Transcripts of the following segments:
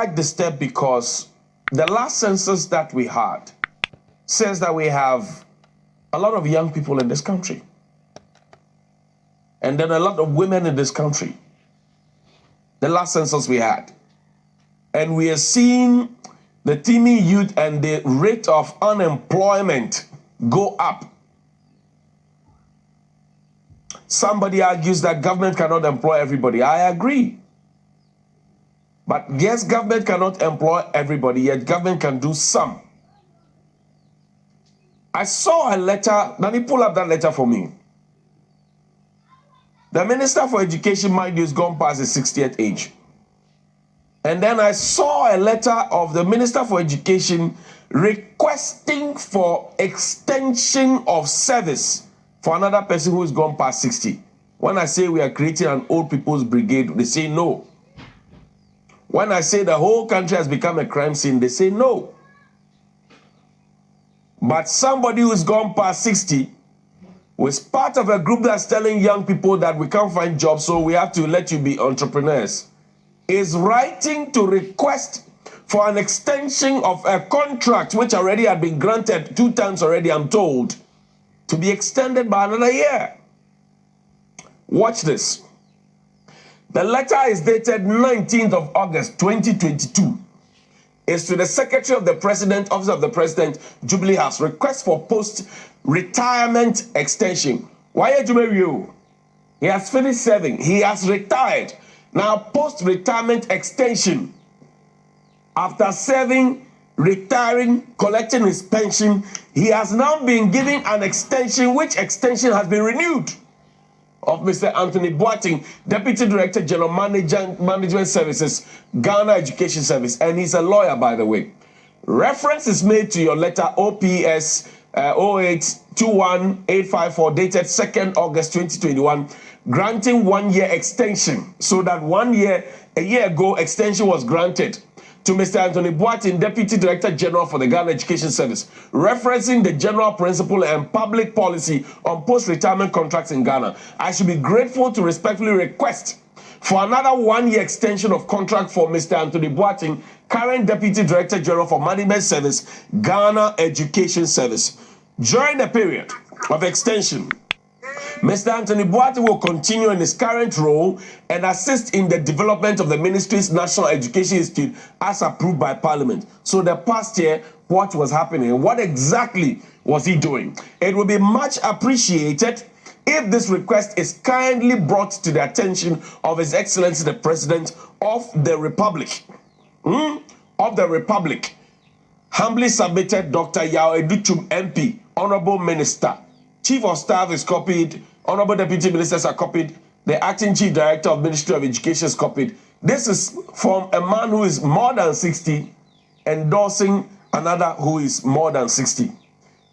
quite disturbed because the last census that we had says that we have a lot of young people in this country. And then a lot of women in this country. The last census we had. And we are seeing the teeming youth and the rate of unemployment go up. Somebody argues that government cannot employ everybody. I agree. But yes, government cannot employ everybody, yet government can do some. I saw a letter. Let me pull up that letter for me. The Minister for Education, mind you, is gone past the 60th age. And then I saw a letter of the Minister for Education requesting for extension of service for another person who is gone past 60. When I say we are creating an old people's brigade, they say no. When I say the whole country has become a crime scene, they say no. But somebody who is gone past 60 was part of a group that's telling young people that we can't find jobs, so we have to let you be entrepreneurs, is writing to request for an extension of a contract which already had been granted 2 times already, I'm told, to be extended by another year. Watch this. The letter is dated 19th of August, 2022. It's to the Secretary of the President, Office of the President, Jubilee House. Request for post-retirement extension. Why Jubilee? He has finished serving. He has retired. Now, post-retirement extension. After serving, retiring, collecting his pension, he has now been given an extension, which extension has been renewed, of Mr. Anthony Boateng, Deputy Director General Management Services, Ghana Education Service, and he's a lawyer, by the way. Reference is made to your letter OPS 0821854 dated 2nd August 2021, granting 1-year extension, so that a year ago, extension was granted to Mr. Anthony Boateng, Deputy Director General for the Ghana Education Service, referencing the general principle and public policy on post-retirement contracts in Ghana. I should be grateful to respectfully request for another 1-year extension of contract for Mr. Anthony Boateng, current Deputy Director General for Management Service, Ghana Education Service. During the period of extension, Mr. Anthony Boateng will continue in his current role and assist in the development of the ministry's National Education Institute as approved by Parliament. So the past year, what was happening? What exactly was he doing? It will be much appreciated if this request is kindly brought to the attention of His Excellency the President of the Republic. Humbly submitted, Dr. Yao Educhum MP, Honorable Minister. Chief of Staff is copied, Honorable Deputy Ministers are copied, the Acting Chief Director of Ministry of Education is copied. This is from a man who is more than 60, endorsing another who is more than 60.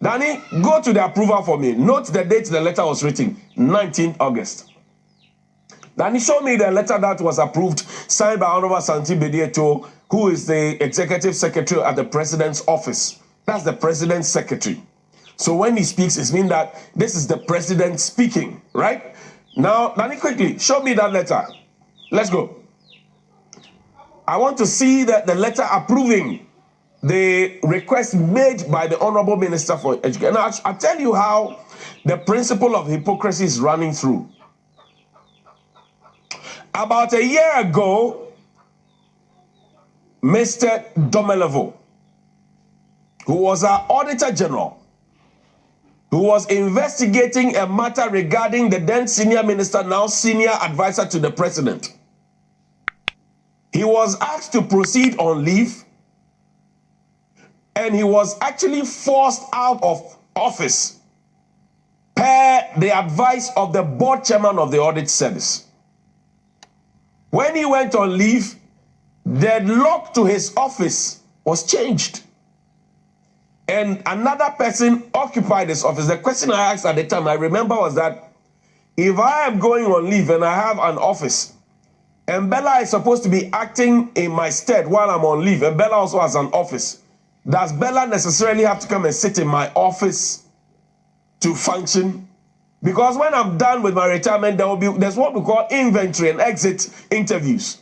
Danny, go to the approval for me. Note the date the letter was written, 19th August. Danny, show me the letter that was approved, signed by Honorable Santi Bedieto, who is the Executive Secretary at the President's Office. That's the President's Secretary. So when he speaks, it means that this is the President speaking, right? Now, Danny, quickly, show me that letter. Let's go. I want to see the letter approving the request made by the Honorable Minister for Education. Now, I'll tell you how the principle of hypocrisy is running through. About a year ago, Mr. Domelevo, who was our Auditor General, who was investigating a matter regarding the then senior minister, now senior advisor to the president. He was asked to proceed on leave, and he was actually forced out of office per the advice of the board chairman of the audit service. When he went on leave, the lock to his office was changed, and another person occupied his office. The question I asked at the time, I remember, was that if I am going on leave and I have an office, and Bella is supposed to be acting in my stead while I'm on leave, and Bella also has an office, does Bella necessarily have to come and sit in my office to function? Because when I'm done with my retirement, there's what we call inventory and exit interviews.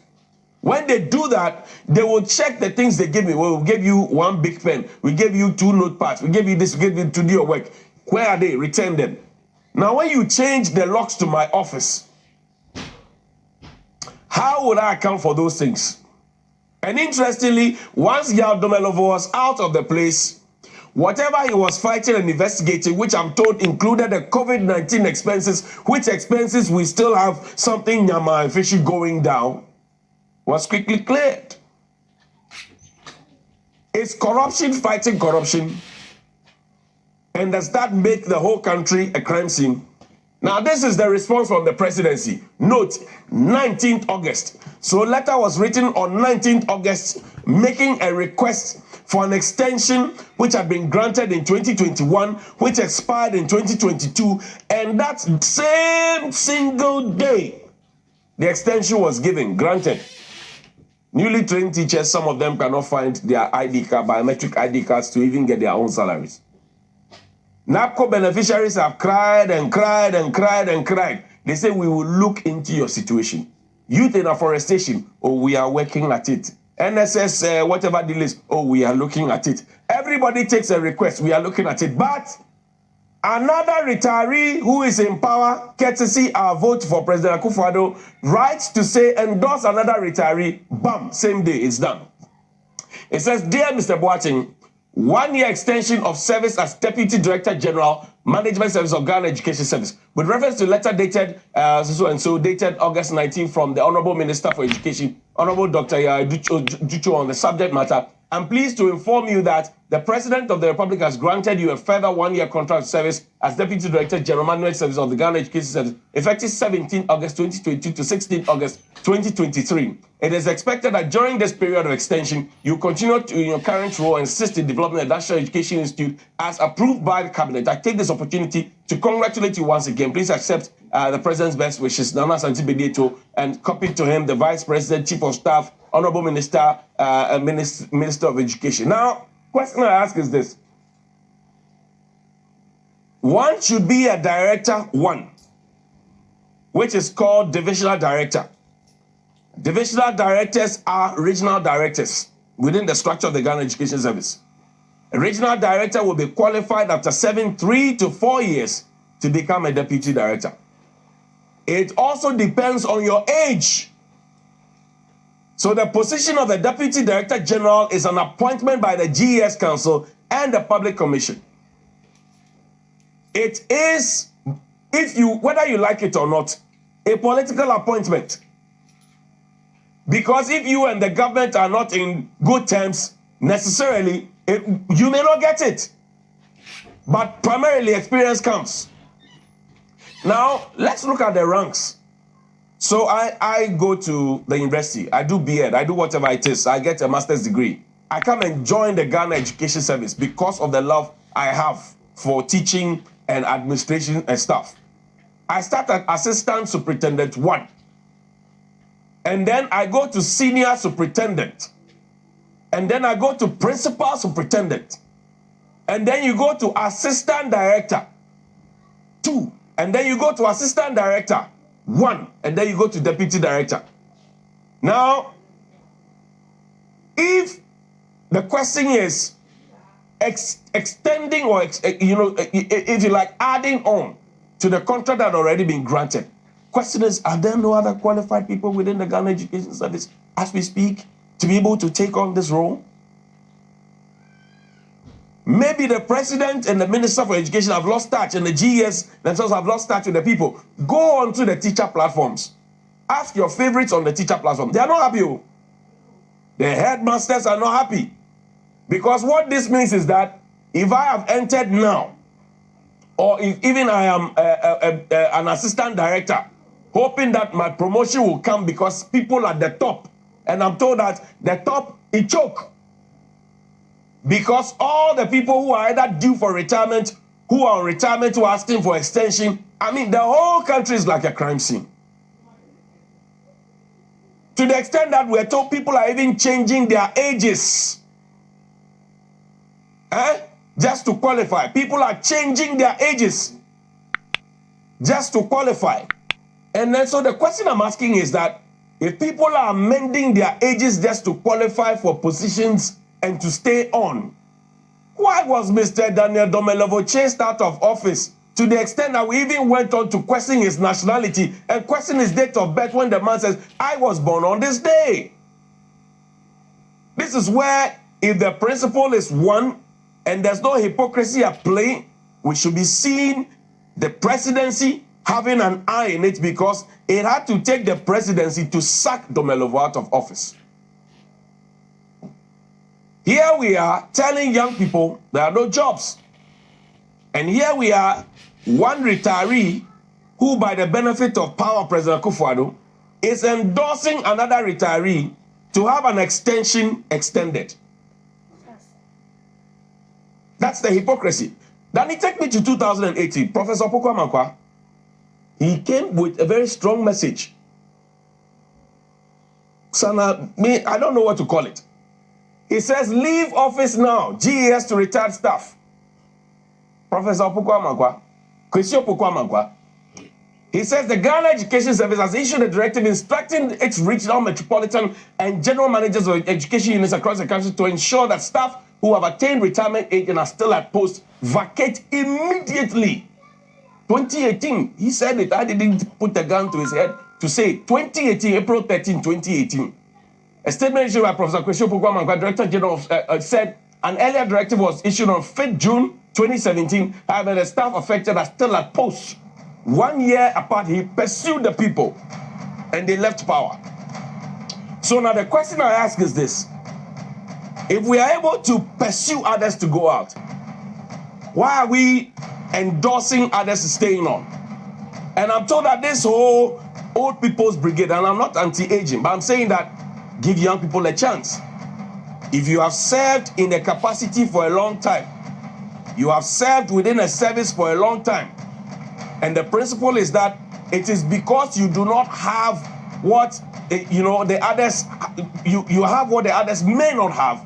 When they do that, they will check the things they give me. Well, we gave you one big pen. We gave you 2 notepads. We gave you this. We gave you to do your work. Where are they? Return them. Now, when you change the locks to my office, how would I account for those things? And interestingly, once Yaldomelov was out of the place, whatever he was fighting and investigating, which I'm told included the COVID-19 expenses, which expenses we still have something nyama and fishy going down, was quickly cleared. Is corruption fighting corruption? And does that make the whole country a crime scene? Now, this is the response from the presidency. Note, 19th August. So a letter was written on 19th August making a request for an extension which had been granted in 2021, which expired in 2022. And that same single day, the extension was given, granted. Newly trained teachers, some of them cannot find their ID card, biometric ID cards to even get their own salaries. NAPCO beneficiaries have cried and cried and cried and cried. They say, we will look into your situation. Youth in afforestation, oh, we are working at it. NSS, whatever delays, oh, we are looking at it. Everybody takes a request, we are looking at it. But another retiree who is in power, courtesy our vote for President Akuffo Addo, writes to say, endorse another retiree, bam, same day, it's done. It says, dear Mr. Boateng, 1-year extension of service as Deputy Director General, Management Service of Ghana Education Service. With reference to letter dated, dated August 19 from the Honorable Minister for Education, Honorable Dr. Ducho on the subject matter, I'm pleased to inform you that the President of the Republic has granted you a further 1-year contract of service as Deputy Director General Management Service of the Ghana Education Service, effective 17 August 2022 to 16 August 2023. It is expected that during this period of extension, you continue to, in your current role, assist in developing the National Education Institute as approved by the Cabinet. I take this opportunity to congratulate you once again. Please accept the President's best wishes, Nana Santi Bedieto, and copy to him the Vice President, Chief of Staff, Honorable Minister, Minister of Education. Now, question I ask is this. One should be a director, one, which is called divisional director. Divisional directors are regional directors within the structure of the Ghana Education Service. A regional director will be qualified after serving 3 to 4 years to become a deputy director. It also depends on your age. So the position of the Deputy Director General is an appointment by the GES Council and the Public Commission. It is, whether you like it or not, a political appointment. Because if you and the government are not in good terms, necessarily, you may not get it. But primarily, experience counts. Now, let's look at the ranks. So I go to the university, I do B.Ed, I do whatever it is, I get a master's degree. I come and join the Ghana Education Service because of the love I have for teaching and administration and stuff. I start at Assistant Superintendent 1. And then I go to Senior Superintendent. And then I go to Principal Superintendent. And then you go to Assistant Director 2. And then you go to Assistant Director 1, and then you go to Deputy Director. Now, if the question is extending or, if you like, adding on to the contract that had already been granted, question is, are there no other qualified people within the Ghana Education Service as we speak to be able to take on this role? Maybe the President and the Minister for Education have lost touch, and the GES themselves have lost touch with the people. Go on to the teacher platforms. Ask your favorites on the teacher platform. They are not happy. The headmasters are not happy. Because what this means is that if I have entered now, or if even I am an assistant director, hoping that my promotion will come because people at the top, and I'm told that the top, it choke. Because all the people who are either due for retirement, who are on retirement, who are asking for extension, I mean, the whole country is like a crime scene. To the extent that we're told people are even changing their ages. Just to qualify. People are changing their ages just to qualify. And then so the question I'm asking is that If people are amending their ages just to qualify for positions and to stay on, why was Mr. Daniel Domelovo chased out of office to the extent that we even went on to question his nationality and question his date of birth when the man says, I was born on this day? This is where, if the principle is one and there's no hypocrisy at play, we should be seeing the presidency having an eye in it, because it had to take the presidency to sack Domelovo out of office. Here we are telling young people there are no jobs. And here we are, one retiree who, by the benefit of power, President Akuffo Addo, is endorsing another retiree to have an extension extended. That's the hypocrisy. Then it take me to 2018. Professor Opoku Amankwa, he came with a very strong message. Sana, I don't know what to call it. He says, leave office now, GES to retired staff. Professor Opoku Amankwa, Kwesi Opoku Amankwa, he says the Ghana Education Service has issued a directive instructing its regional, metropolitan, and general managers of education units across the country to ensure that staff who have attained retirement age and are still at post vacate immediately. 2018, he said it. I didn't put a gun to his head to say 2018, April 13, 2018. A statement issued by Professor Kwesi Opoku Amankwa, Director General, said an earlier directive was issued on 5th June 2017. However, the staff affected are still at post. 1 year apart, he pursued the people and they left power. So now the question I ask is this. If we are able to pursue others to go out, why are we endorsing others staying on? And I'm told that this whole old people's brigade, and I'm not anti-aging, but I'm saying that give young people a chance. If you have served in a capacity for a long time, you have served within a service for a long time, and the principle is that it is because you do not have what the others, you have what the others may not have,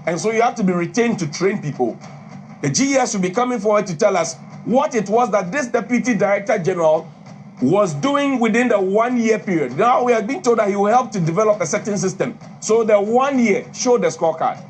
and so you have to be retained to train people. The GES should be coming forward to tell us what it was that this Deputy Director General was doing within the 1 year period. Now we are being told that he will help to develop a certain system. So the 1 year, show the scorecard.